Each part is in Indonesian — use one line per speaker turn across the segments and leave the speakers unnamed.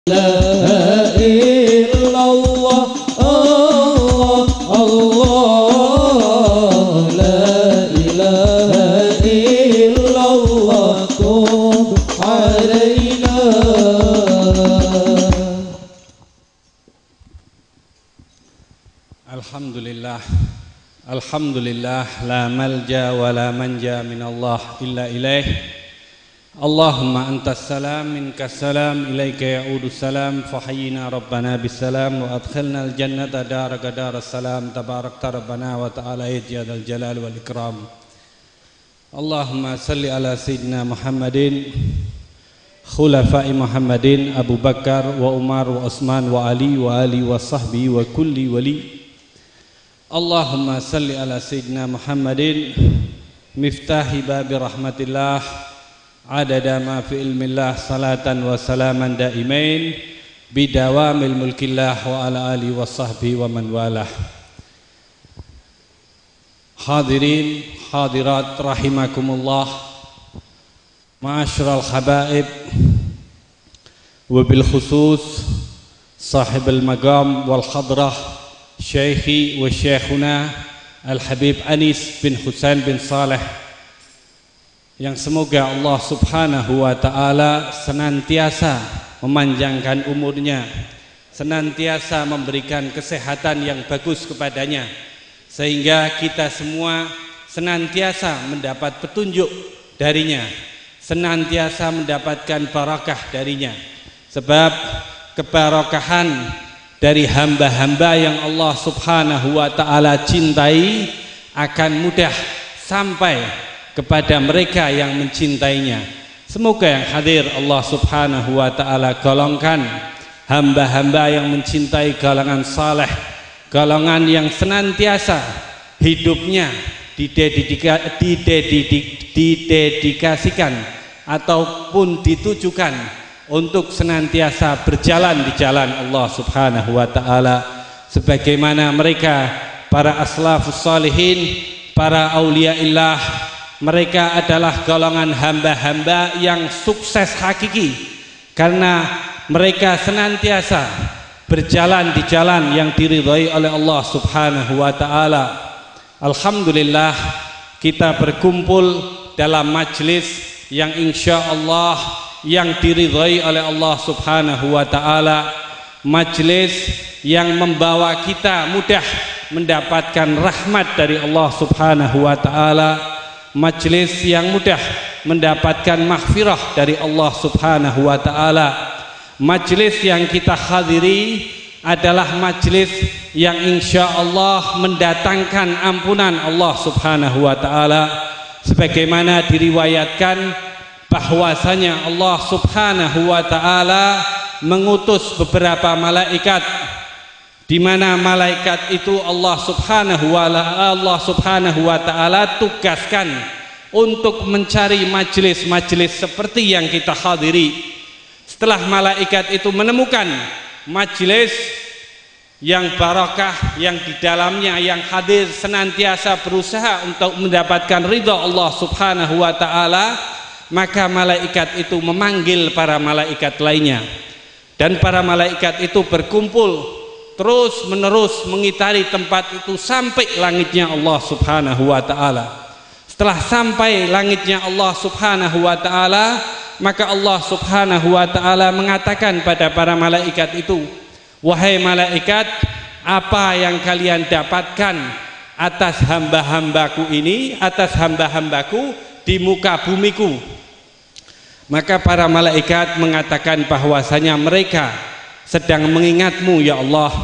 ilaha illallah Allah Allah la ilaha illallah tub alaina.
Alhamdulillah, alhamdulillah, la malja wa la manja minallah illa ilaih. Allahumma antas salam minkas salam ilaika ya'udu salam fahayyina rabbana bisalam wa adkhilna al-jannata daraka daras salam tabarakta rabbana wa ta'ala yajadal jalal wal ikram. Allahumma salli ala sayyidina Muhammadin khulafai Muhammadin Abu Bakar wa Umar wa Utsman wa Ali wa ali wa sahbi wa kulli wali. Allahumma salli ala sayyidina Muhammadin miftahi babi rahmatillah adada ma fi ilmillah salatan wa salaman daimain bidawamil mulkillah wa ala alihi wa sahbihi wa man walah. Hadirin hadirat rahimakumullah, ma'asyiral habaib wa bil khusus sahibul maqam wal hadrah syekhi wa syekhuna Al Habib Anis bin Husain bin Saleh, yang semoga Allah subhanahu wa ta'ala senantiasa memanjangkan umurnya, senantiasa memberikan kesehatan yang bagus kepadanya, sehingga kita semua senantiasa mendapat petunjuk darinya, senantiasa mendapatkan barakah darinya. Sebab keberkahan dari hamba-hamba yang Allah subhanahu wa ta'ala cintai akan mudah sampai kepada mereka yang mencintainya. Semoga yang hadir Allah subhanahu wa ta'ala golongkan hamba-hamba yang mencintai golongan saleh, golongan yang senantiasa hidupnya didedikasikan ataupun ditujukan untuk senantiasa berjalan di jalan Allah subhanahu wa ta'ala, sebagaimana mereka para aslafus salihin, para auliaillah. Mereka adalah golongan hamba-hamba yang sukses hakiki karena mereka senantiasa berjalan di jalan yang diridhai oleh Allah subhanahu wa ta'ala. Alhamdulillah, kita berkumpul dalam majlis yang insya Allah yang diridhai oleh Allah subhanahu wa ta'ala, majlis yang membawa kita mudah mendapatkan rahmat dari Allah subhanahu wa ta'ala, majlis yang mudah mendapatkan maghfirah dari Allah subhanahu wa ta'ala. Majlis yang kita hadiri adalah majlis yang insya Allah mendatangkan ampunan Allah subhanahu wa ta'ala, sebagaimana diriwayatkan bahwasanya Allah subhanahu wa ta'ala mengutus beberapa malaikat, di mana malaikat itu Allah subhanahu wa ta'ala tugaskan untuk mencari majelis-majelis seperti yang kita hadiri. Setelah malaikat itu menemukan majelis yang barakah, yang di dalamnya yang hadir senantiasa berusaha untuk mendapatkan ridha Allah subhanahu wa ta'ala, maka malaikat itu memanggil para malaikat lainnya, dan para malaikat itu berkumpul terus menerus mengitari tempat itu sampai langitnya Allah subhanahu wa ta'ala. Setelah sampai langitnya Allah subhanahu wa ta'ala, maka Allah subhanahu wa ta'ala mengatakan pada para malaikat itu, wahai malaikat, apa yang kalian dapatkan atas hamba-hambaku ini, atas hamba-hambaku di muka bumiku? Maka para malaikat mengatakan bahwasanya mereka sedang mengingatmu ya Allah,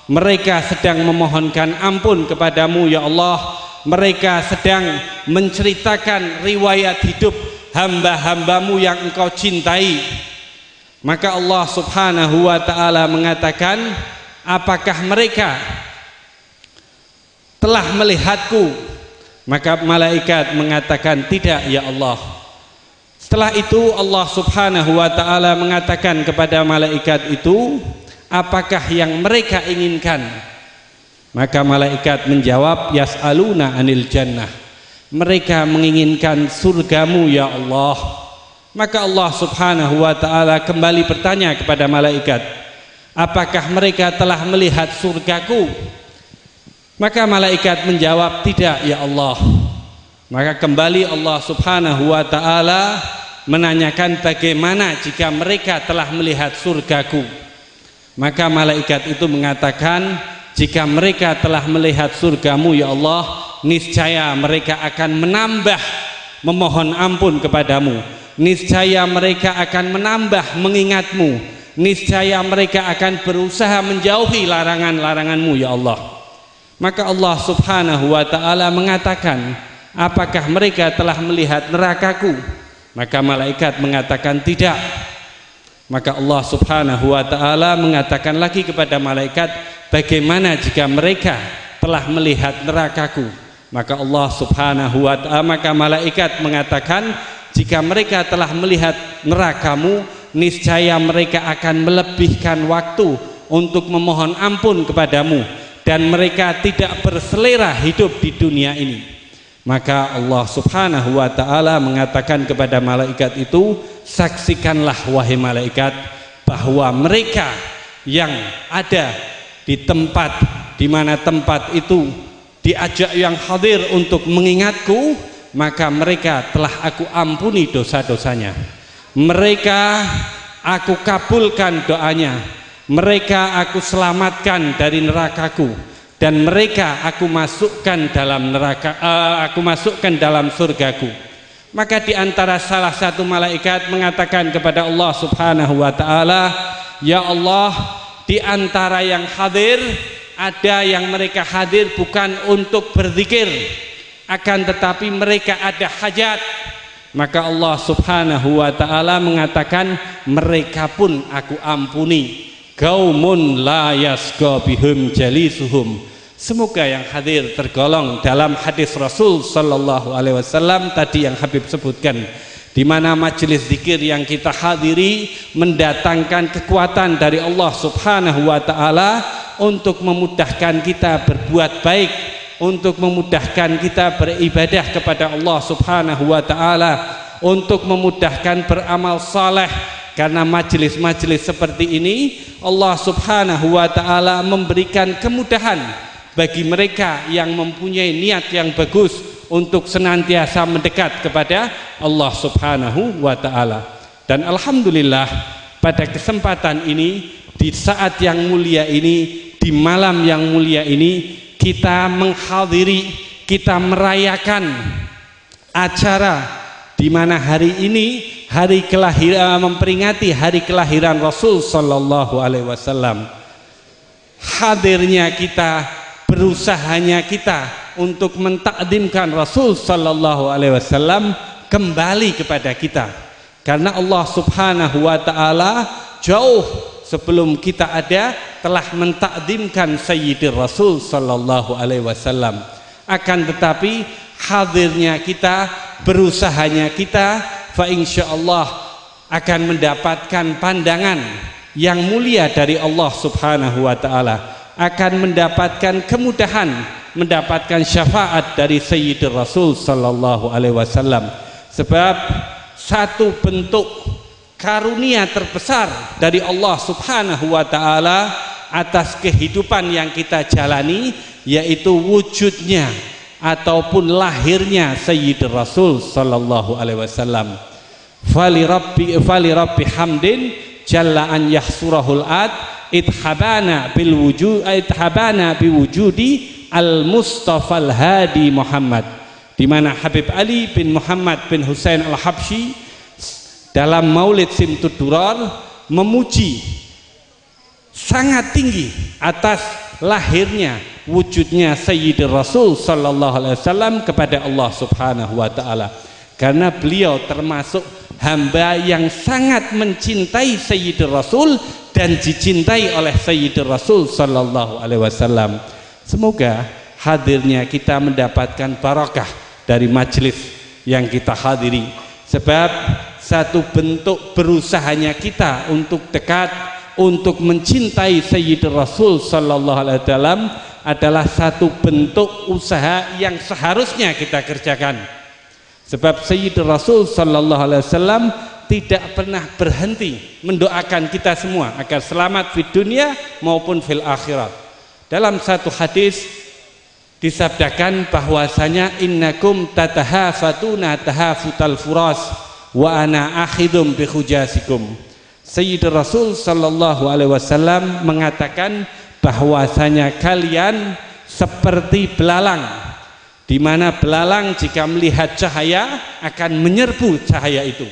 mereka sedang memohonkan ampun kepadamu ya Allah, mereka sedang menceritakan riwayat hidup hamba-hambamu yang engkau cintai. Maka Allah subhanahu wa ta'ala mengatakan, apakah mereka telah melihatku? Maka malaikat mengatakan, tidak ya Allah. Setelah itu Allah subhanahu wa ta'ala mengatakan kepada malaikat itu, apakah yang mereka inginkan? Maka malaikat menjawab, yas'aluna anil jannah, mereka menginginkan surgamu ya Allah. Maka Allah Subhanahu wa ta'ala kembali bertanya kepada malaikat, apakah mereka telah melihat surgaku? Maka malaikat menjawab, tidak ya Allah. Maka kembali Allah Subhanahu wa ta'ala menanyakan, bagaimana jika mereka telah melihat surgaku? Maka malaikat itu mengatakan, jika mereka telah melihat surgamu ya Allah, niscaya mereka akan menambah memohon ampun kepadamu, niscaya mereka akan menambah mengingatmu, niscaya mereka akan berusaha menjauhi larangan-laranganmu ya Allah. Maka Allah Subhanahu wa ta'ala mengatakan, apakah mereka telah melihat nerakaku? Maka malaikat mengatakan tidak. Maka Allah Subhanahu wa ta'ala mengatakan lagi kepada malaikat, bagaimana jika mereka telah melihat nerakaku? Maka Allah Subhanahu wa ta'ala, maka malaikat mengatakan, jika mereka telah melihat nerakamu, niscaya mereka akan melebihkan waktu untuk memohon ampun kepadamu, dan mereka tidak berselera hidup di dunia ini. Maka Allah Subhanahu wa ta'ala mengatakan kepada malaikat itu, saksikanlah wahai malaikat, bahwa mereka yang ada di tempat di mana tempat itu diajak yang hadir untuk mengingatku, maka mereka telah aku ampuni dosa-dosanya, mereka aku kabulkan doanya, mereka aku selamatkan dari nerakaku, dan mereka aku masukkan dalam neraka, aku masukkan dalam surgaku. Maka di antara salah satu malaikat mengatakan kepada Allah Subhanahu wa ta'ala, ya Allah, di antara yang hadir ada yang mereka hadir bukan untuk berzikir, akan tetapi mereka ada hajat. Maka Allah Subhanahu wa ta'ala mengatakan, mereka pun aku ampuni. Qaumun la yasqa bihim jalisuhum. Semoga yang hadir tergolong dalam hadis Rasul sallallahu alaihi wasallam tadi yang Habib sebutkan, di mana majelis zikir yang kita hadiri mendatangkan kekuatan dari Allah Subhanahu wa ta'ala untuk memudahkan kita berbuat baik, untuk memudahkan kita beribadah kepada Allah Subhanahu wa ta'ala, untuk memudahkan beramal saleh. Karena majelis-majelis seperti ini Allah Subhanahu wa ta'ala memberikan kemudahan bagi mereka yang mempunyai niat yang bagus untuk senantiasa mendekat kepada Allah Subhanahu wa ta'ala. Dan alhamdulillah pada kesempatan ini, di saat yang mulia ini, di malam yang mulia ini, kita menghadiri, kita merayakan acara di mana hari ini hari kelahiran, memperingati hari kelahiran Rasul sallallahu alaihi wasallam. Hadirnya kita, berusahanya kita untuk mentakdimkan Rasul sallallahu alaihi wasallam kembali kepada kita, karena Allah Subhanahu wa ta'ala jauh sebelum kita ada telah mentakdimkan Sayyidir Rasul sallallahu alaihi wasallam. Akan tetapi hadirnya kita, berusahanya kita, fa insyaallah akan mendapatkan pandangan yang mulia dari Allah Subhanahu wa ta'ala, akan mendapatkan kemudahan, mendapatkan syafaat dari Sayyidir Rasul sallallahu alaihi wasallam. Sebab satu bentuk karunia terbesar dari Allah Subhanahu wa ta'ala atas kehidupan yang kita jalani, yaitu wujudnya ataupun lahirnya Sayyidir Rasul sallallahu alaihi wasallam. Fali rabbi hamdin jalla an yahsurahul ad ithabana biwujudi al-Mustafa al-Hadi Muhammad, di mana Habib Ali bin Muhammad bin Husain al-Habsyi dalam Maulid Simtud Durar memuji sangat tinggi atas lahirnya, wujudnya Sayyidir Rasul sallallahu alaihi wasallam kepada Allah Subhanahu wa ta'ala, karena beliau termasuk hamba yang sangat mencintai Sayyidir Rasul dan dicintai oleh Sayyidir Rasul sallallahu alaihi wasallam. Semoga hadirnya kita mendapatkan barakah dari majelis yang kita hadiri, sebab satu bentuk berusahanya kita untuk dekat, untuk mencintai Sayyidir Rasul sallallahu alaihi wasallam adalah satu bentuk usaha yang seharusnya kita kerjakan. Sebab Sayyidir Rasul sallallahu alaihi wasallam tidak pernah berhenti mendoakan kita semua agar selamat di dunia maupun fil akhirat. Dalam satu hadis disabdakan bahwasanya innakum tatahafatuna tahafutal furas wa ana akhidum bi khujasikum. Sayyidina Rasul sallallahu alaihi wasallam mengatakan bahwasanya kalian seperti belalang, di mana belalang jika melihat cahaya akan menyerbu cahaya itu.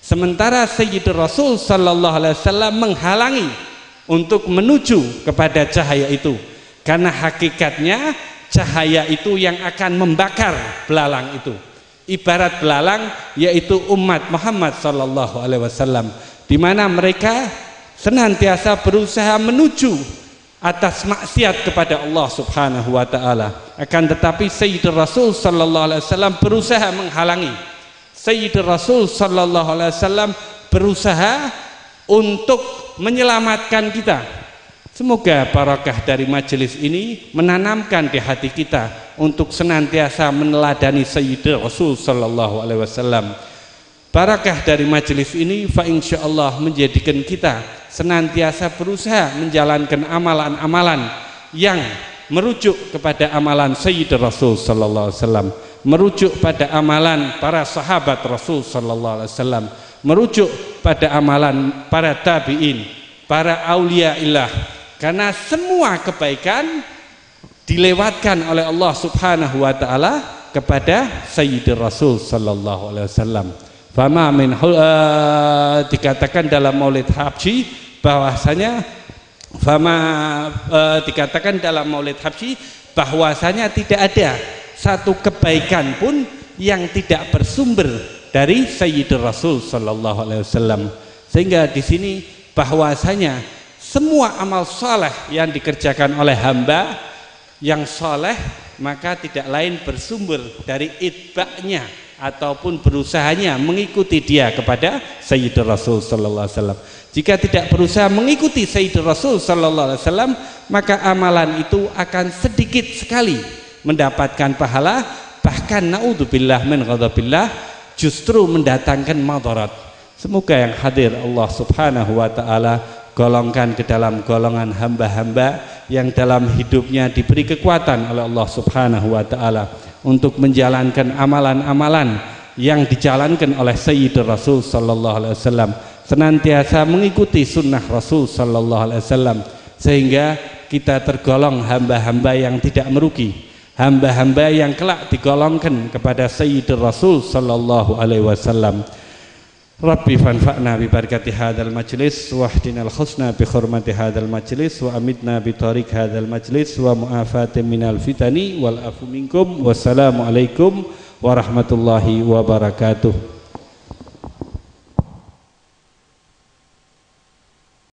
Sementara Sayyidina Rasul sallallahu alaihi wasallam menghalangi untuk menuju kepada cahaya itu, karena hakikatnya cahaya itu yang akan membakar belalang itu. Ibarat belalang yaitu umat Muhammad sallallahu alaihi wasallam, di mana mereka senantiasa berusaha menuju atas maksiat kepada Allah Subhanahu wa taala. Akan tetapi Sayyidina Rasul sallallahu alaihi wasallam berusaha menghalangi. Sayyidina Rasul sallallahu alaihi wasallam berusaha untuk menyelamatkan kita. Semoga barakah dari majelis ini menanamkan di hati kita untuk senantiasa meneladani Sayyidina Rasul sallallahu alaihi wasallam. Barakah dari majelis ini fa insyaallah menjadikan kita senantiasa berusaha menjalankan amalan-amalan yang merujuk kepada amalan Sayyidina Rasul sallallahu alaihi wasallam, merujuk pada amalan para sahabat Rasul sallallahu alaihi wasallam, merujuk pada amalan para tabi'in, para aulia illah, karena semua kebaikan dilewatkan oleh Allah Subhanahu wa taala kepada Sayyidina Rasul sallallahu alaihi wasallam. Fama min dikatakan dalam Maulid Habsyi bahwasanya dikatakan dalam Maulid Habsyi bahwasanya tidak ada satu kebaikan pun yang tidak bersumber dari Sayyidina Rasul sallallahu alaihi wasallam. Sehingga di sini bahwasanya semua amal saleh yang dikerjakan oleh hamba yang saleh maka tidak lain bersumber dari itba'nya ataupun berusahanya mengikuti dia kepada Sayyidina Rasul sallallahu alaihi wasallam. Jika tidak berusaha mengikuti Sayyidina Rasul sallallahu alaihi wasallam, maka amalan itu akan sedikit sekali mendapatkan pahala, bahkan naudzubillah min ghadabillah, justru mendatangkan madarat. Semoga yang hadir Allah Subhanahu wa taala golongkan ke dalam golongan hamba-hamba yang dalam hidupnya diberi kekuatan oleh Allah Subhanahu wa taala untuk menjalankan amalan-amalan yang dijalankan oleh Sayyidina Rasul sallallahu alaihi wasallam, senantiasa mengikuti sunnah Rasul sallallahu alaihi wasallam, sehingga kita tergolong hamba-hamba yang tidak merugi, hamba-hamba yang kelak digolongkan kepada Sayyidina Rasul sallallahu alaihi wasallam. Rabbi fanfa'na bi barakati hadzal majlis wa hdinal husna bi hurmati hadzal majlis wa amitna bi tariq hadzal majlis wa mu'afatin minal fitani wal afu minkum. Wassalamu alaikum warahmatullahi wabarakatuh.